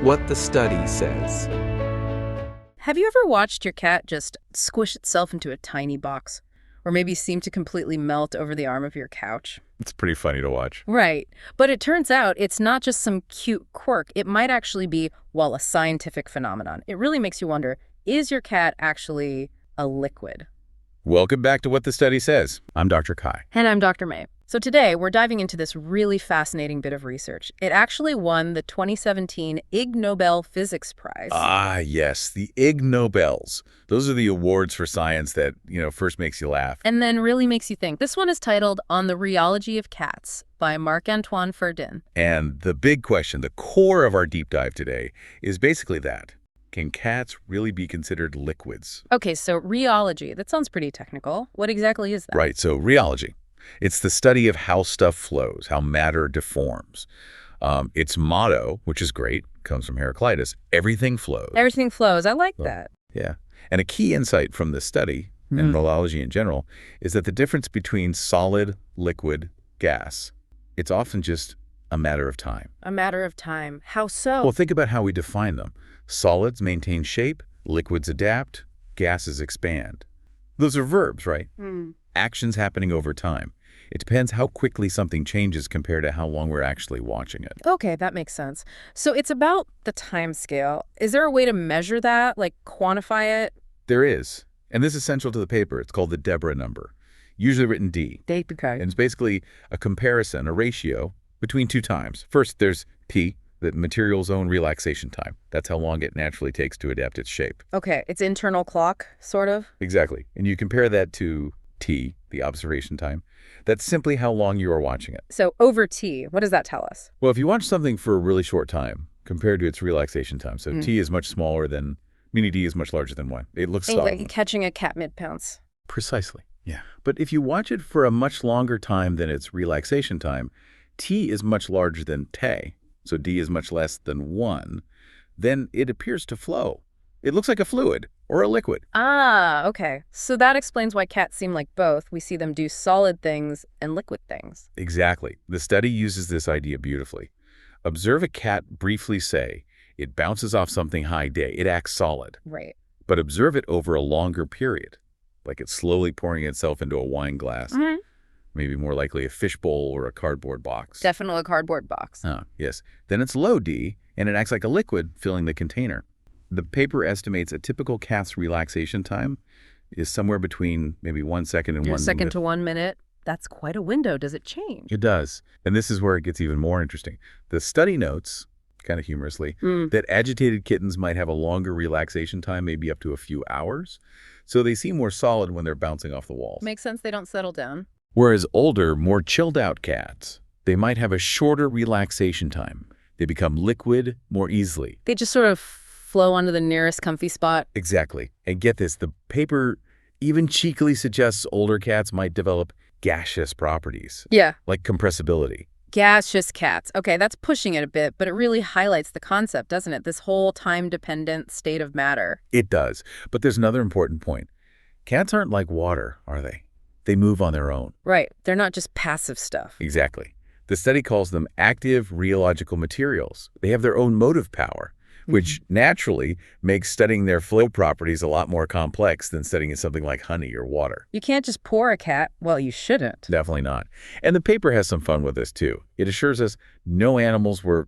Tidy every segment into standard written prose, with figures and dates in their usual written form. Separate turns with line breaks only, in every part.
What the study says.
Have you ever watched your cat just squish itself into a tiny box? Or maybe seem to completely melt over the arm of your couch?
It's pretty funny to watch.
Right. But it turns out it's not just some cute quirk. It might actually be, well, a scientific phenomenon. It really makes you wonder, is your cat actually a liquid?
Welcome back to What the Study Says. I'm Dr. Kai.
And I'm Dr. May. So today, we're diving into this really fascinating bit of research. It actually won the 2017 Ig Nobel Physics Prize.
Ah, yes, the Ig Nobels. Those are the awards for science that, first makes you laugh.
And then really makes you think. This one is titled On the Rheology of Cats by Marc-Antoine Ferdin.
And the big question, the core of our deep dive today, is basically that. Can cats really be considered liquids?
Okay, so rheology, that sounds pretty technical. What exactly is that?
Right, so rheology. It's the study of how stuff flows, how matter deforms. Its motto, which is great, comes from Heraclitus, everything flows.
Everything flows. I like that.
Yeah. And a key insight from this study, and rheology in general, is that the difference between solid, liquid, gas, it's often just a matter of time.
A matter of time. How so?
Well, think about how we define them. Solids maintain shape, liquids adapt, gases expand. Those are verbs, right? Actions happening over time. It depends how quickly something changes compared to how long we're actually watching it.
Okay, that makes sense. So it's about the time scale. Is there a way to measure that, like quantify it?
There is. And this is central to the paper. It's called the Deborah number, usually written D. And it's basically a comparison, a ratio between two times. First, there's T, the material's own relaxation time. That's how long it naturally takes to adapt its shape.
Okay, its internal clock, sort of?
Exactly. And you compare that to T, the observation time. That's simply how long you are watching it.
So over T, what does that tell us?
Well, if you watch something for a really short time compared to its relaxation time, so T is much smaller than, meaning D is much larger than 1. It looks solid.
Like catching a cat mid-pounce.
Precisely. Yeah. But if you watch it for a much longer time than its relaxation time, T is much larger than T, so D is much less than 1, then it appears to flow. It looks like a fluid or a liquid.
Ah, okay. So that explains why cats seem like both. We see them do solid things and liquid things.
Exactly. The study uses this idea beautifully. Observe a cat briefly say, it bounces off something high day. It acts solid.
Right.
But observe it over a longer period, like it's slowly pouring itself into a wine glass. Maybe more likely a fishbowl or a cardboard box.
Definitely a cardboard box.
Ah, yes. Then it's low D, and it acts like a liquid filling the container. The paper estimates a typical cat's relaxation time is somewhere between maybe 1 second and 1 minute.
1 second to 1 minute. That's quite a window. Does it change?
It does. And this is where it gets even more interesting. The study notes, kind of humorously, that agitated kittens might have a longer relaxation time, maybe up to a few hours. So they seem more solid when they're bouncing off the walls.
Makes sense they don't settle down.
Whereas older, more chilled out cats, they might have a shorter relaxation time. They become liquid more easily.
They just sort of flow onto the nearest comfy spot.
Exactly. And get this, the paper even cheekily suggests older cats might develop gaseous properties.
Yeah.
Like compressibility.
Gaseous cats. Okay, that's pushing it a bit, but it really highlights the concept, doesn't it? This whole time-dependent state of matter.
It does. But there's another important point. Cats aren't like water, are they? They move on their own.
Right. They're not just passive stuff.
Exactly. The study calls them active rheological materials. They have their own motive power, which naturally makes studying their flow properties a lot more complex than studying something like honey or water.
You can't just pour a cat. Well, you shouldn't.
Definitely not. And the paper has some fun with this, too. It assures us no animals were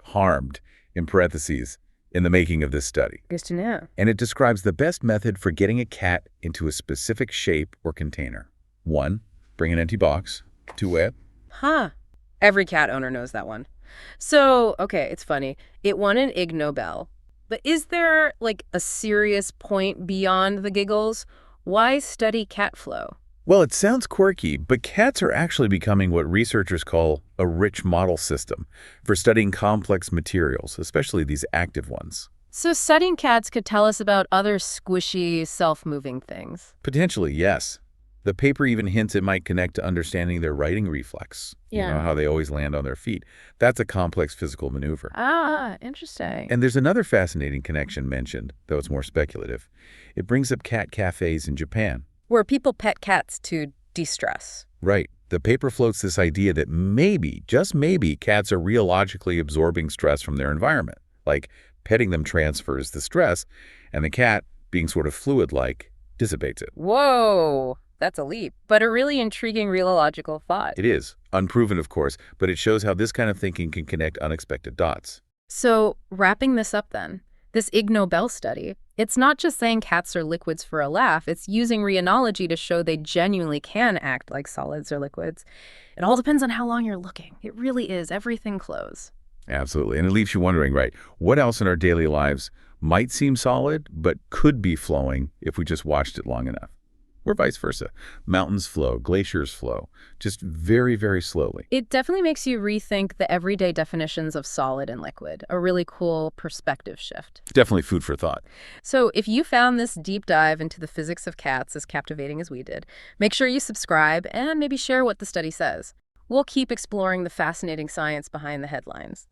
harmed, in parentheses, in the making of this study.
Good to know.
And it describes the best method for getting a cat into a specific shape or container. 1, bring an empty box. 2, weigh it.
Huh. Every cat owner knows that one. So, okay, it's funny. It won an Ig Nobel. But is there, like, a serious point beyond the giggles? Why study cat flow?
Well, it sounds quirky, but cats are actually becoming what researchers call a rich model system for studying complex materials, especially these active ones.
So studying cats could tell us about other squishy, self-moving things.
Potentially, yes. The paper even hints it might connect to understanding their righting reflex.
Yeah.
You know, how they always land on their feet. That's a complex physical maneuver.
Ah, interesting.
And there's another fascinating connection mentioned, though it's more speculative. It brings up cat cafes in Japan.
Where people pet cats to de-stress.
Right. The paper floats this idea that maybe, just maybe, cats are rheologically absorbing stress from their environment. Like petting them transfers the stress, and the cat, being sort of fluid-like, dissipates it.
Whoa, that's a leap, but a really intriguing rheological thought.
It is. Unproven, of course, but it shows how this kind of thinking can connect unexpected dots.
So, wrapping this up then, this Ig Nobel study, it's not just saying cats are liquids for a laugh, it's using rheology to show they genuinely can act like solids or liquids. It all depends on how long you're looking. It really is. Everything flows.
Absolutely. And it leaves you wondering, right, what else in our daily lives might seem solid, but could be flowing if we just watched it long enough? Or vice versa. Mountains flow, glaciers flow, just very, very slowly.
It definitely makes you rethink the everyday definitions of solid and liquid, a really cool perspective shift.
Definitely food for thought.
So if you found this deep dive into the physics of cats as captivating as we did, make sure you subscribe and maybe share what the study says. We'll keep exploring the fascinating science behind the headlines.